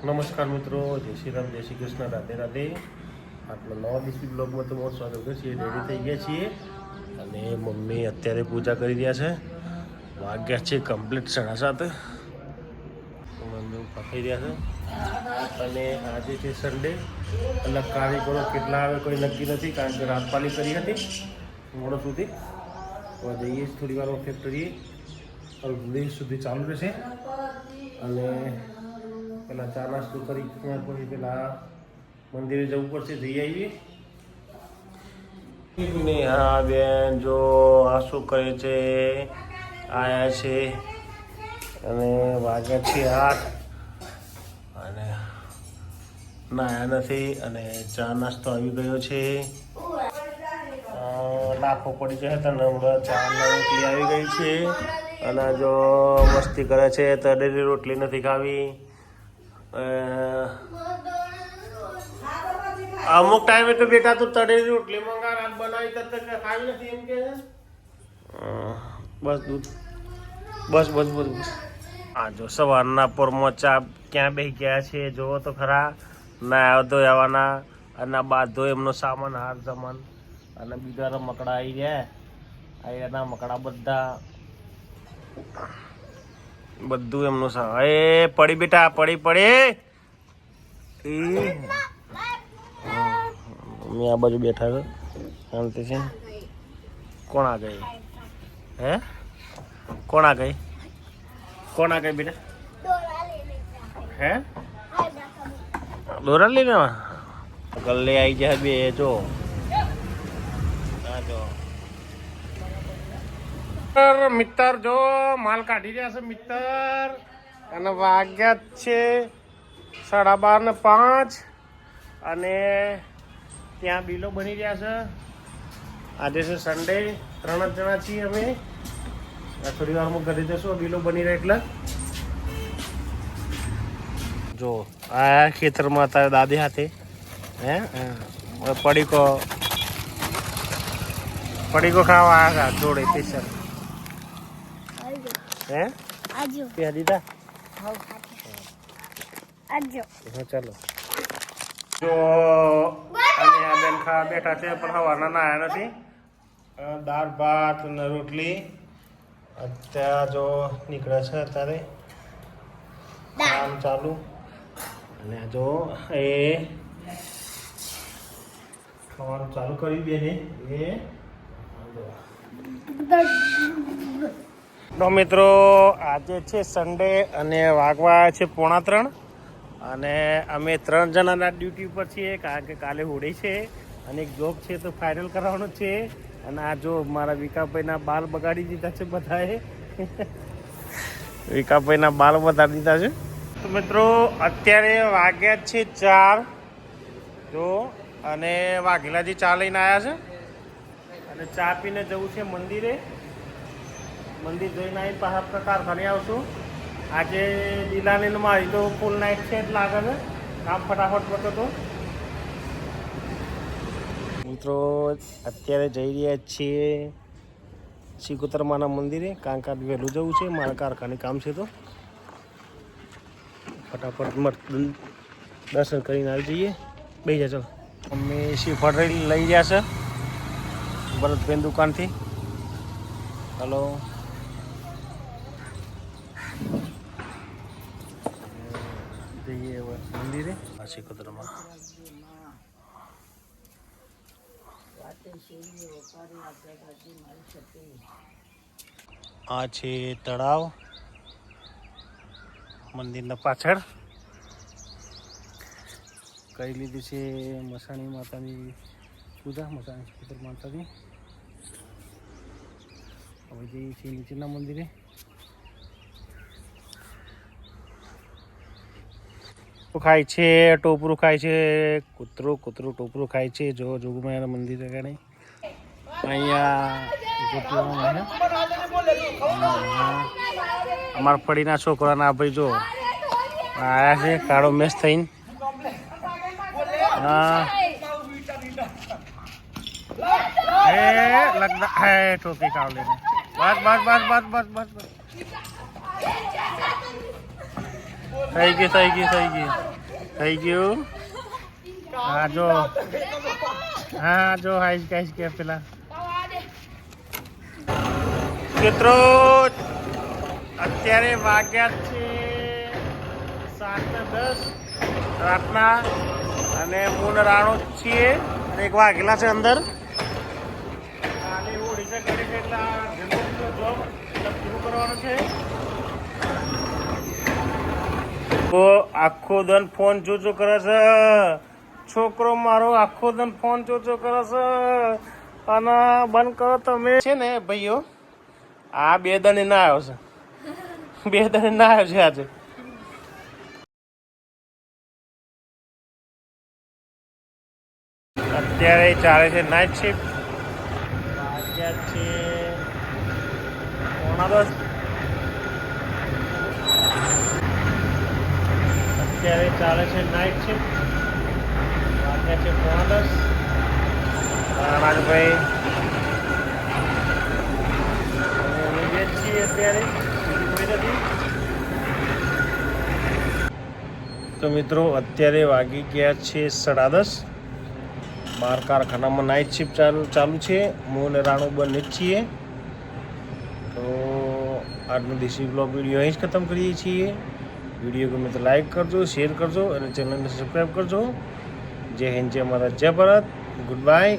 નમસ્કાર મિત્રો, જય શ્રી રામ, જય શ્રી કૃષ્ણ, રાધે રાધે. આપણા નવા ડીસી બ્લોગમાં તમારું સ્વાગત છે. રેડી થઈ ગયા છીએ અને મમ્મી અત્યારે પૂજા કરી રહ્યા છે. વાગ્યા છે કમ્પ્લીટ 7:30. મમ્મી ઊભા થઈ રહ્યા છે અને આજે છે સન્ડે. એટલે કારીગરો કેટલા આવે કોઈ નક્કી નથી, કારણ કે રાતપાલી કરી હતી મોડો સુધી. હવે જઈએ થોડી વાર ફેક્ટરીએ, 2 સુધી ચાલુ રહેશે. અને પેલા ચા નાસ્તો કરી પછી પેલા મંદિરે જવું પડશે, જઈ આવીએ. હા બેન, જો આ શું કરે છે, આયા છે અને વાગ્યા છે 8 અને નાયા નથી અને ચા નાસ્તો આવી ગયો છે. લાખો પડી જાય તો હમણાં ચા રોટલી આવી ગઈ છે અને જો મસ્તી કરે છે. તળેલી રોટલી નથી ખાવી. અમુક ટાઈમે તો બેટા તું તળેલી રોટલી મંગા, રાત બનાવી તો ખાવી નથી એમ કે બસ દૂધ બસ. હા જો સવારના પોરમાં ચા ક્યાં બેસી ગયા છે જોવો તો ખરા. ના આવ્યો તો આવવાના અને બાંધો એમનો સામાન, હાર સામાન અને બીજા રમકડા આવી ગયા. એના મકડા બધું એમનું સામાન. એ પડી બેટા, પડી મમ્મી આ બાજુ બેઠા છે શાંતિ છે. કોણ આ ગઈ? કોણ આ ગઈ બેટા? હે દોરા લઈને ગલ્લે આવી જાય બે. જો મિત્ર જો માલ કાઢી રહ્યા છે મિત્ર. અને વાગ્યા છે 12:30 ને 5 અને ત્યાં બિલો બની રહ્યા છે. આજે છે સન્ડે, 3 જ જણા છીએ અમે. થોડી વારમાં ઘરે જશું, બિલો બની રહ્યા એટલે. જો આ ખેતરમાં તારે દાદી હાથે પડીકો ખાવા આવ્યા હતા જોડે સ્પેશિયલ. દીધા ચાલો. જો અને આ બેન ખાવા બેઠા છે પણ સવારના નાયા નથી. દાળ ભાત અને રોટલી અત્યારે જો નીકળે છે. અત્યારે કામ ચાલુ. અને જો એ ખાવાનું ચાલુ કર્યું બેને. તો મિત્રો આજે છે સન્ડે અને વાગવા છે 2:45 અને અમે 3 જણાના ડ્યુટી પર છીએ, કારણ કે કાલે હોળી છે અને એક જોબ છે તો ફાઇનલ કરવાનું છે. અને આ જો મારા વિકાભાઈના બાલ બગાડી દીધા છે બધાએ. વિકાભાઈના બાલ બગાડી દીધા છે. તો મિત્રો અત્યારે વાગ્યા છે 4 જો અને વાઘેલાજી ચા લઈને આવ્યા છે અને ચા પીને જવું છે મંદિરે. મંદિર જઈને આવી પાછા કારખાને આવશું. આજે દિલાની મારી તો ફૂલ નાઇટ છે જ લાગે છે, કામ ફટાફટ પતો તો. મિત્રો અત્યારે જઈ રહ્યા છીએ સિકોતરમાના મંદિરે, કારણ કે વહેલું જવું છે, મારા કારખાને કામ છે તો ફટાફટ દર્શન કરીને આવી જઈએ. બેસી જા ચાલો. મમ્મી શ્રીફળ લઈ ગયા છે ભરતભાઈ દુકાનથી. હલો જઈએ મંદિરે આ સિકોતરમાં. આ છે તળાવ મંદિરના પાછળ. કરી લીધી છે મસાણી માતાની પૂજા, મસાણી સિકોતર માતાની. હવે જઈએ છીએ નીચેના મંદિરે. ખાય છે ટોપરું, ખાય છે કૂતરું ટોપરું ખાય છે. જો જોગમાયાના મંદિર આગળ અહીંયા અમારા પડીના છોકરાના ભાઈ જો આયા છે કાળો મેસ થઈને. હા लगता है टोपी खाओ लेने बस बस बस बस बस बस बस सही की થઈ ગયું. હા જો, હા જો હાઈસ ગાઈસ કે પેલા મિત્રો અત્યારે વાગ્યા છે 7:10 રાતના અને હું રાણો છીએ અને એક વાગેલા છે અંદર. કાલે ઓડિશા કરી છે એટલે જોબ પૂરું કરવાનું છે. તો આખો દન ફોન જોજો કરે છે છોકરો મારો, આખો દન ફોન જોજો કરે છે. અને બંધ કરો તમે છે ને ભાઈઓ. આ 2 દને ના આવ્યો છે, 2 દને ના આવ્યો છે આજે. અત્યારે ચાલે છે નાઇટ શિફ્ટ. વાગ્યા છે 9:30. અત્યારે ચાલે છે નાઇટ શિફ્ટ. વાગ્યા છે 9:30. રાજભાઈ છીએ અત્યારે તો મિત્રો અત્યારે વાગી ગયા છે 10:30. બહાર કારખાનામાં નાઇટ શિફ્ટ ચાલુ છે. હું અને રાણુ બંને જ છીએ. તો આજનો દેશી બ્લોગ વિડીયો અહીં જ ખતમ કરીએ છીએ. વિડીયો ગમે તો લાઈક કરજો, શેર કરજો અને ચેનલને સબસ્ક્રાઈબ કરજો. જય હિન્દ, જય ભારત, જય ભારત. Good bye.